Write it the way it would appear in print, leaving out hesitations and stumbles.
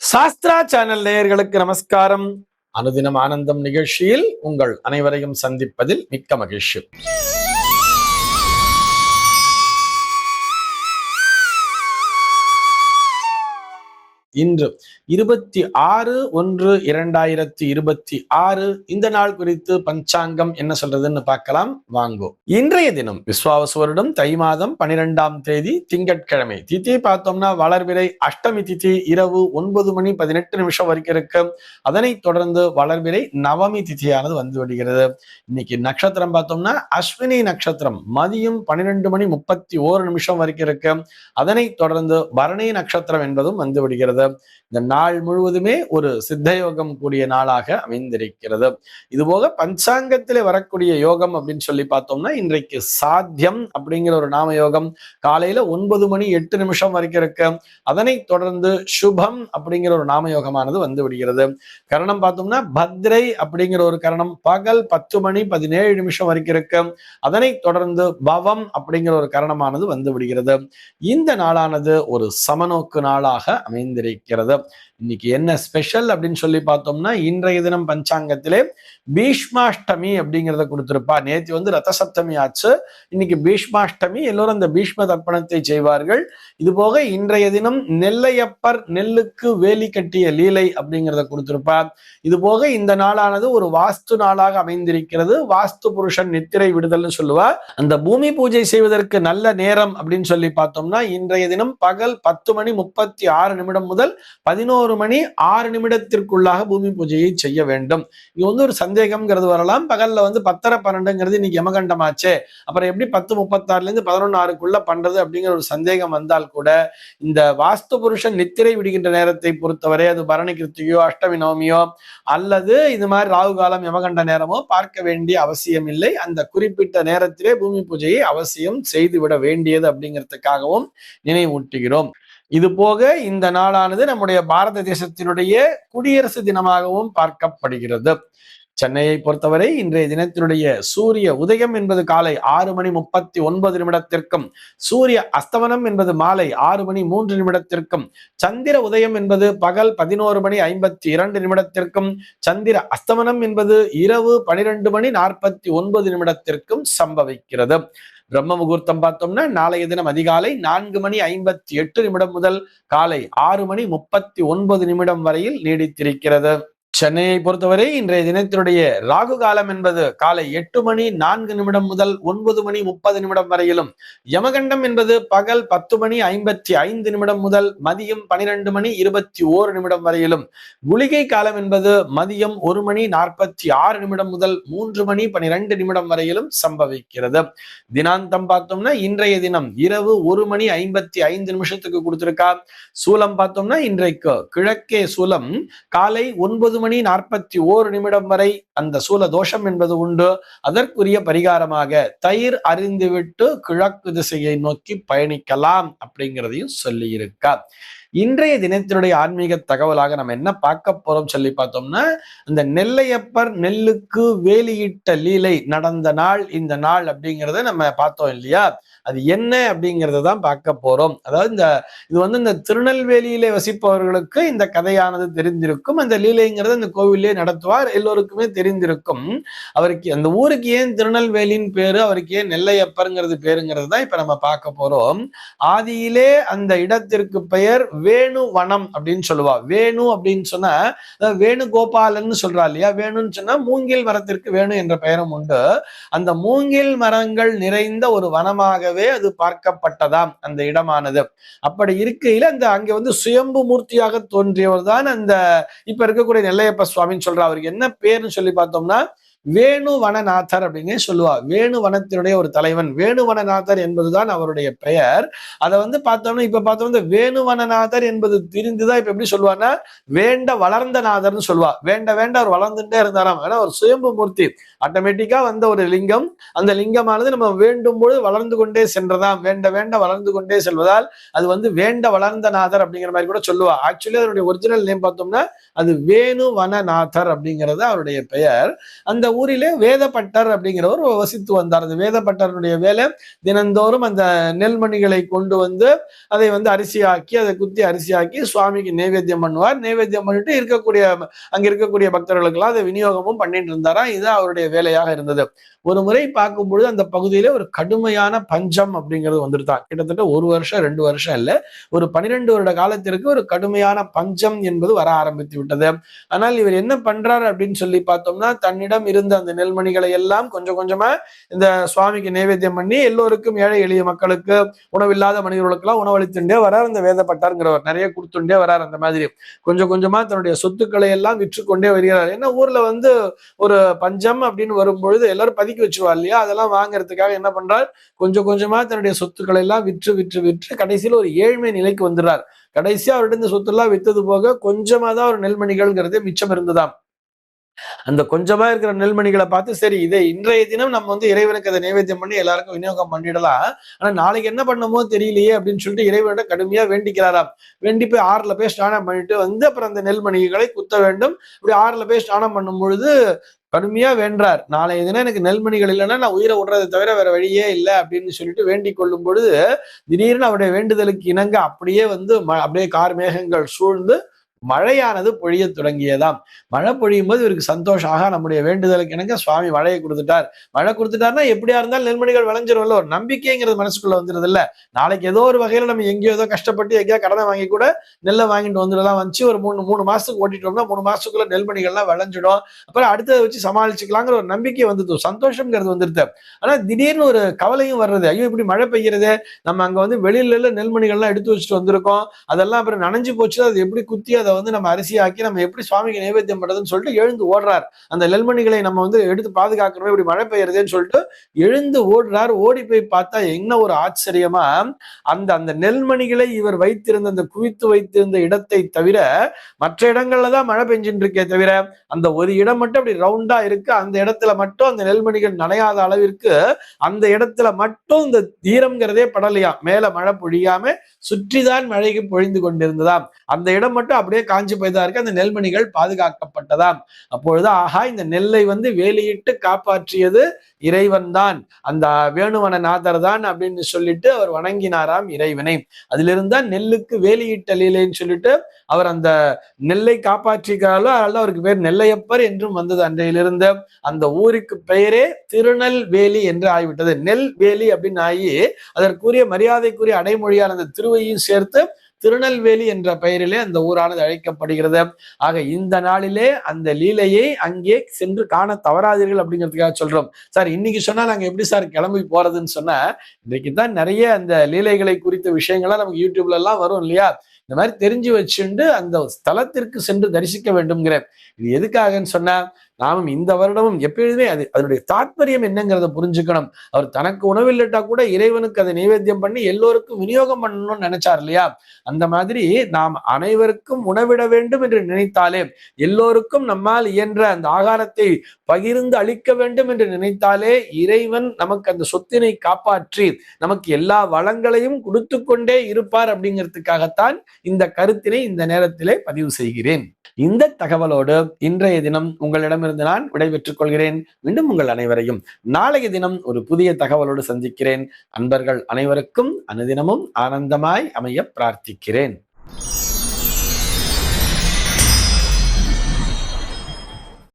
Sastra channel நேயர்களுக்கு நமஸ்காரம். அனுதினம் ஆனந்தம் நிகழ்ச்சியில் உங்கள் அனைவரையும் சந்திப்பதில் மிக்க மகிழ்ச்சி. இன்று 26/1/2026 இந்த நாள் குறித்து பஞ்சாங்கம் என்ன சொல்றதுன்னு பார்க்கலாம் வாங்கோ. இன்றைய தினம் விஸ்வாவசு வருடம் தை மாதம் 12ஆம் தேதி திங்கட்கிழமை. திதி பார்த்தோம்னா வளர்பிறை அஷ்டமி திதி இரவு 9:18 வரைக்கும் இருக்கு. அதனைத் தொடர்ந்து வளர்பிறை நவமி திதியானது வந்து விடுகிறது. இன்னைக்கு நட்சத்திரம் பார்த்தோம்னா அஸ்வினி நட்சத்திரம் மதியம் 12:31 வரைக்கும் இருக்கு. அதனைத் தொடர்ந்து பரணி நட்சத்திரம் என்பதும் வந்து விடுகிறது. இந்த நாள் முழுவதுமே ஒரு சித்தயோகம் கூடிய நாளாக அமைந்திருக்கிறது. இதுபோக பஞ்சாங்கத்திலே வரக்கூடிய யோகம் அப்படின்னு சொல்லி பார்த்தோம்னா இன்றைக்கு சாத்தியம் அப்படிங்கிற ஒரு நாம யோகம் காலையில 9:08 வரைக்கும் இருக்கு. அதனைத் தொடர்ந்து சுபம் அப்படிங்கிற ஒரு நாம யோகமானது வந்து விடுகிறது. கரணம் பார்த்தோம்னா பத்ரை அப்படிங்கிற ஒரு கரணம் பகல் 10:17 வரைக்கும் இருக்கு. அதனைத் தொடர்ந்து பவம் அப்படிங்கிற ஒரு கரணமானது வந்து விடுகிறது. இந்த நாளானது ஒரு சமநோக்கு நாளாக அமைந்திருக்கிறது. இன்னைக்கு என்ன ஸ்பெஷல் அப்படின்னு சொல்லி பார்த்தோம்னா இன்றைய தினம் பஞ்சாங்கத்திலே பீஷ்மாஷ்டமி அப்படிங்கிறத கொடுத்திருப்பா. நேற்று வந்து ரத சப்தமி ஆச்சு. இன்னைக்கு பீஷ்மாஷ்டமி. எல்லோரும் அந்த பீஷ்ம தர்ப்பணத்தை செய்வார்கள். இது போக இன்றைய தினம் நெல்லையப்பர் நெல்லுக்கு வேலி கட்டிய லீலை அப்படிங்கிறத கொடுத்திருப்பா. இது போக இந்த நாளானது ஒரு வாஸ்து நாளாக அமைந்திருக்கிறது. வாஸ்து புருஷன் நித்திரை விடுதல்னு சொல்லுவா. அந்த பூமி பூஜை செய்வதற்கு நல்ல நேரம் அப்படின்னு சொல்லி பார்த்தோம்னா இன்றைய தினம் பகல் 10:36 முதல் 11:06 பூமி பூஜையை செய்ய வேண்டும். இது வந்து ஒரு சந்தேகம்ங்கிறது வரலாம். பகல்ல வந்து 10:12 இன்னைக்கு யமகண்டமாச்சே, அப்புறம் எப்படி 10:36 11:06 பண்றது அப்படிங்கிற ஒரு சந்தேகம் வந்தால் கூட இந்த வாஸ்து புருஷன் நித்திரை விடுகின்ற நேரத்தை பொறுத்தவரை அது பரணி கிருத்திகையோ அஷ்டமி நவமியோ அல்லது இது மாதிரி ராகு காலம் யமகண்ட நேரமோ பார்க்க வேண்டிய அவசியம் இல்லை. அந்த குறிப்பிட்ட நேரத்திலே பூமி பூஜையை அவசியம் செய்துவிட வேண்டியது அப்படிங்கிறதுக்காகவும் நினைவூட்டுகிறோம். இது போக இந்த நாளானது நம்முடைய பாரத தேசத்தினுடைய குடியரசு தினமாகவும் பார்க்கப்படுகிறது. சென்னையை பொறுத்தவரை இன்றைய தினத்தினுடைய சூரிய உதயம் என்பது காலை 6:39 சூரிய அஸ்தமனம் என்பது மாலை 6:03 சந்திர உதயம் என்பது பகல் 11:52 சந்திர அஸ்தமனம் என்பது இரவு 12:49 சம்பவிக்கிறது. பிரம்ம முகூர்த்தம் பார்த்தோம்னா நாளைய தினம் அதிகாலை 4:58 முதல் காலை 6:39 வரையில் நீடித்திருக்கிறது. சென்னையை பொறுத்தவரை இன்றைய தினத்தினுடைய ராகு காலம் என்பது காலை 8:04 முதல் 9:30 வரையிலும், யமகண்டம் என்பது பகல் 10:55 முதல் மதியம் 12:21 வரையிலும், குளிகை காலம் என்பது மதியம் 1:46 முதல் 3:12 வரையிலும் சம்பவிக்கிறது. தினாந்தம் பார்த்தோம்னா இன்றைய தினம் இரவு 1:55 கொடுத்திருக்கா. சூலம் பார்த்தோம்னா இன்றைக்கு கிழக்கே சூலம் காலை 9:41 வரை அந்த சூல தோஷம் என்பது உண்டு. அதற்குரிய பரிகாரமாக தயிர் அறிந்துவிட்டு கிழக்கு திசையை நோக்கி பயணிக்கலாம் அப்படிங்கிறதையும் சொல்லி இருக்கா. இன்றைய தினத்தினுடைய ஆன்மீக தகவலாக நம்ம என்ன பார்க்க போறோம் சொல்லி பார்த்தோம்னா இந்த நெல்லையப்பர் நெல்லுக்கு வேலியிட்ட லீலை நடந்த நாள் இந்த நாள் அப்படிங்கிறத நம்ம பார்த்தோம் இல்லையா. அது என்ன அப்படிங்கிறத தான் பார்க்க போறோம். அதாவது இது வந்து இந்த திருநெல்வேலியிலே வசிப்பவர்களுக்கு இந்த கதையானது தெரிந்திருக்கும். அந்த லீலைங்கிறது இந்த கோவிலே நடத்துவார், எல்லோருக்குமே தெரிந்திருக்கும். அவருக்கு அந்த ஊருக்கு ஏன் திருநெல்வேலின்னு பேரு, அவருக்கு ஏன் நெல்லையப்பருங்கிறது பேருங்கிறது தான் இப்ப நம்ம பார்க்க போறோம். ஆதியிலே அந்த இடத்திற்கு பெயர் வேணுவனம் அப்படின்னு சொல்லுவா. வேணு அப்படின்னு சொன்னா வேணுகோபாலன்னு சொல்றா இல்லையா. வேணுன்னு சொன்னா மூங்கில் மரத்திற்கு வேணு என்ற பெயரும் உண்டு. அந்த மூங்கில் மரங்கள் நிறைந்த ஒரு வனமாகவே அது பார்க்கப்பட்டதாம் அந்த இடமானது. அப்படி இருக்கையில அங்க வந்து சுயம்பு மூர்த்தியாக தோன்றியவர் தான் அந்த இப்ப இருக்கக்கூடிய நெல்லையப்ப சுவாமின்னு சொல்றா. அவருக்கு என்ன பேருன்னு சொல்லி பார்த்தோம்னா வேணுவனநாதர் அப்படின்னு சொல்லுவா. வேணுவனத்தினுடைய ஒரு தலைவன் வேணுவனநாதர் என்பதுதான் அவருடைய பெயர். அதை வந்து பார்த்தோம்னா இப்ப பார்த்தோம்னா வேணுவனநாதர் என்பது தெரிந்துதான் இப்ப எப்படி சொல்லுவான்னா வேண்ட வளர்ந்த நாதர்னு சொல்லுவா. வேண்ட அவர் வளர்ந்துட்டே இருந்தாராம். ஏன்னா ஒரு சுயம்பு மூர்த்தி ஆட்டோமேட்டிக்கா வந்த ஒரு லிங்கம். அந்த லிங்கமானது நம்ம வேண்டும் பொழுது வளர்ந்து கொண்டே சென்றதாம். வேண்ட வளர்ந்து கொண்டே செல்வதால் அது வந்து வேண்ட வளர்ந்த நாதர் அப்படிங்கிற மாதிரி கூட சொல்லுவா. ஆக்சுவலி அதனுடைய ஒரிஜினல் நேம் பார்த்தோம்னா அது வேணுவனநாதர் அப்படிங்கிறது அவருடைய பெயர். அந்த ஊரிலே வேதப்பட்டர் அப்படிங்கிறவர் வசித்து வந்தார். அந்த வேதப்பட்டருடைய வேலை தினந்தோறும் அந்த நெல்மணிகளை கொண்டு வந்து அதை வந்து அரிசியாக்கி, அதை குத்தி அரிசியாக்கி சுவாமிக்கு நைவேத்தியம் பண்ணுவார். நைவேத்தியம் பண்ணிட்டு அங்க இருக்கக்கூடிய பக்தர்களுக்கெல்லாம் அதை விநியோகமும் பண்ணிட்டு இருந்தாராம். இது அவருடைய வேலையாக இருந்தது. ஒரு முறை பார்க்கும் பொழுது அந்த பகுதியிலே ஒரு கடுமையான பஞ்சம் அப்படிங்கிறது வந்துருதான். கிட்டத்தட்ட 1 வருஷம் 2 வருஷம் இல்ல, ஒரு 12 வருட காலத்திற்கு ஒரு கடுமையான பஞ்சம் என்பது வர ஆரம்பித்து விட்டது. ஆனால் இவர் என்ன பண்றாரு அப்படின்னு சொல்லி பார்த்தோம்னா, தன்னிடம் இருந்த அந்த நெல்மணிகளை எல்லாம் கொஞ்சம் கொஞ்சமா இந்த சுவாமிக்கு நைவேத்தியம் பண்ணி எல்லோருக்கும், ஏழை எளிய மக்களுக்கு, உணவில்லாத மனிதர்களுக்கெல்லாம் உணவளித்துட்டே வரார். இந்த வேதப்பட்டாருங்கிறவர் நிறைய கொடுத்துட்டே வரார். அந்த மாதிரி கொஞ்சம் கொஞ்சமா தன்னுடைய சொத்துக்களை எல்லாம் விற்று கொண்டே வருகிறார். ஏன்னா ஊர்ல வந்து ஒரு பஞ்சம் அப்படின்னு வரும்பொழுது எல்லாரும் பதுக்கி வச்சிருவா இல்லையா, அதெல்லாம் வாங்குறதுக்காக என்ன பண்றார், கொஞ்சம் கொஞ்சமா தன்னுடைய சொத்துக்களை எல்லாம் விற்று விற்று விற்று கடைசியில் ஒரு ஏழ்மை நிலைக்கு வந்துடுறார். கடைசியா அவர்கிட்ட இந்த சொத்து எல்லாம் வித்தது போக கொஞ்சமா தான் ஒரு நெல்மணிகள்ங்கிறதே மிச்சம் இருந்ததாம். அந்த கொஞ்சமா இருக்கிற நெல்மணிகளை பார்த்து, சரி இதை இன்றைய தினம் நம்ம வந்து இறைவனுக்கு அதை நைவேத்தியம் பண்ணி எல்லாருக்கும் விநியோகம் பண்ணிடலாம், ஆனா நாளைக்கு என்ன பண்ணமோ தெரியலையே அப்படின்னு சொல்லிட்டு இறைவனிட கடுமையா வேண்டிக்கிறாராம். வேண்டி போய் ஆறுல போய் ஸ்நானம் பண்ணிட்டு வந்து அப்புறம் அந்த நெல்மணிகளை குத்த வேண்டும். இப்படி ஆறுல போய் ஸ்நானம் பண்ணும் பொழுது கடுமையா வேண்டார், நாளைய தினம் எனக்கு நெல்மணிகள் இல்லைன்னா நான் உயிரை விடுறதை தவிர வேற வழியே இல்லை அப்படின்னு சொல்லிட்டு வேண்டிக் கொள்ளும் பொழுது திடீர்னு அவருடைய வேண்டுதலுக்கு இணங்க அப்படியே வந்து அப்படியே கார் மேகங்கள் சூழ்ந்து மழையானது பொழிய தொடங்கியதாம். மழை பொழியும் போது இவருக்கு சந்தோஷமாக நம்முடைய வேண்டுதலுக்கு இணங்க சுவாமி மழையை கொடுத்துட்டார். மழை கொடுத்துட்டாருன்னா எப்படியா இருந்தாலும் நெல்மணிகள் விளைஞ்சிரும்ல, ஒரு நம்பிக்கைங்கிறது மனசுக்குள்ள வந்துருது இல்ல. நாளைக்கு ஏதோ ஒரு வகையில நம்ம எங்கேயோ ஏதோ கஷ்டப்பட்டு எங்கேயா கடனை வாங்கி கூட நெல்லை வாங்கிட்டு வந்துடலாம், வந்துச்சு ஒரு மூணு மாசத்துக்கு ஓட்டிட்டோம்னா 3 மாசத்துக்குள்ள நெல்மணிகள்லாம் விளைஞ்சிடும், அப்புறம் அடுத்ததை வச்சு சமாளிச்சுக்கலாங்கிற ஒரு நம்பிக்கை வந்துட்டு சந்தோஷம்ங்கிறது வந்துருது. ஆனா திடீர்னு ஒரு கவலையும் வர்றது, ஐயோ இப்படி மழை பெய்யறது, நம்ம அங்க வந்து வெளியில நெல்மணிகள்லாம் எடுத்து வச்சுட்டு வந்திருக்கோம், அதெல்லாம் அப்புறம் நனைஞ்சு போச்சு, அது எப்படி குத்தி அதை வந்து நம்ம அரிசியாக்கி நம்ம எப்படி சுவாமிக்கு நைவேத்தியம் பண்றதுன்னு சொல்லிட்டு எழுந்து ஓடுறார். அந்த நெல்மணிகளை நம்ம வந்து எடுத்து பாதுகாக்கணும், இப்படி மழை பெய்யறதுன்னு சொல்லிட்டு எழுந்து ஓடுறார். ஓடி போய் பார்த்தா என்ன ஒரு ஆச்சரியமா, அந்த அந்த நெல்மணிகளை இவர் வைத்திருந்த அந்த குவித்து வைத்திருந்த இடத்தை தவிர மற்ற இடங்கள்ல தான் மழை பெஞ்சுட்டு இருக்கே தவிர அந்த ஒரு இடம் மட்டும் அப்படி ரவுண்டா இருக்கு. அந்த இடத்துல மட்டும் அந்த நெல்மணிகள் நனையாத அளவிற்கு அந்த இடத்துல மட்டும் இந்த ஈரம்ங்கிறதே படலையா, மேல மழை பொழியாம சுற்றிதான் மழைக்கு பொழிந்து கொண்டிருந்ததாம். அந்த இடம் மட்டும் அப்படியே காஞ்சி போய்தான் இருக்கு. அந்த நெல்மணிகள் பாதுகாக்கப்பட்டதாம். அப்பொழுது ஆஹா, இந்த நெல்லை வந்து வேலியிட்டு காப்பாற்றியது இறைவன் தான், அந்த வேணுவன நாதர் தான் அப்படின்னு சொல்லிட்டு அவர் வணங்கினாராம் இறைவனை. அதிலிருந்து தான் நெல்லுக்கு வேலியிட்ட லீலைன்னு சொல்லிட்டு அவர் அந்த நெல்லை காப்பாற்றிக்கிறாரோ அதனால அவருக்கு பேர் நெல்லையப்பர் என்றும் வந்தது. அன்றையிலிருந்து அந்த ஊருக்கு பெயரே திருநெல்வேலி என்று ஆகிவிட்டது. நெல் வேலி அப்படின்னு ஆகி அதற்குரிய மரியாதைக்குரிய அடைமொழியான அந்த திருவையும் சேர்த்து திருநெல்வேலி என்ற பெயரிலே அந்த ஊரானது அழைக்கப்படுகிறது. ஆக இந்த நாளிலே அந்த லீலையை அங்கே சென்று காண தவறாதீர்கள் அப்படிங்கிறதுக்காக சொல்றோம். சார் இன்னைக்கு சொன்னா நாங்க எப்படி சார் கிளம்பி போறதுன்னு சொன்னா, இன்னைக்கு தான் நிறைய அந்த லீலைகளை குறித்த விஷயங்கள்லாம் நமக்கு யூடியூப்ல எல்லாம் வரும் இல்லையா, இந்த மாதிரி தெரிஞ்சு வச்சுண்டு அந்த ஸ்தலத்திற்கு சென்று தரிசிக்க வேண்டும்ங்கிற. இது எதுக்காகன்னு சொன்னா, நாமும் இந்த வருடமும் எப்பொழுதுமே அதனுடைய தாற்பயம் என்னங்கிறத புரிஞ்சுக்கணும். அவர் தனக்கு உணவில்லட்டா கூட இறைவனுக்கு அதை நைவேத்தியம் பண்ணி எல்லோருக்கும் விநியோகம் பண்ணணும்னு நினைச்சார் இல்லையா, அந்த மாதிரி நாம் அனைவருக்கும் உணவிட வேண்டும் என்று நினைத்தாலே, எல்லோருக்கும் நம்மால் இயன்ற அந்த ஆகாரத்தை பகிர்ந்து அளிக்க வேண்டும் என்று நினைத்தாலே இறைவன் நமக்கு அந்த சொத்தினை காப்பாற்றி நமக்கு எல்லா வளங்களையும் கொடுத்து கொண்டே இருப்பார். அப்படிங்கிறதுக்காகத்தான் இந்த கருத்தினை இந்த நேரத்திலே பதிவு செய்கிறேன். இந்த தகவலோடு இன்றைய தினம் உங்களிடமிருந்து நான் விடைபெற்றுக் கொள்கிறேன். மீண்டும் உங்கள் அனைவரையும் நாளைய தினம் ஒரு புதிய தகவலோடு சந்திக்கிறேன். அன்பர்கள் அனைவருக்கும் அனுதினமும் ஆனந்தமாய் அமைய பிரார்த்திக்கிறேன்.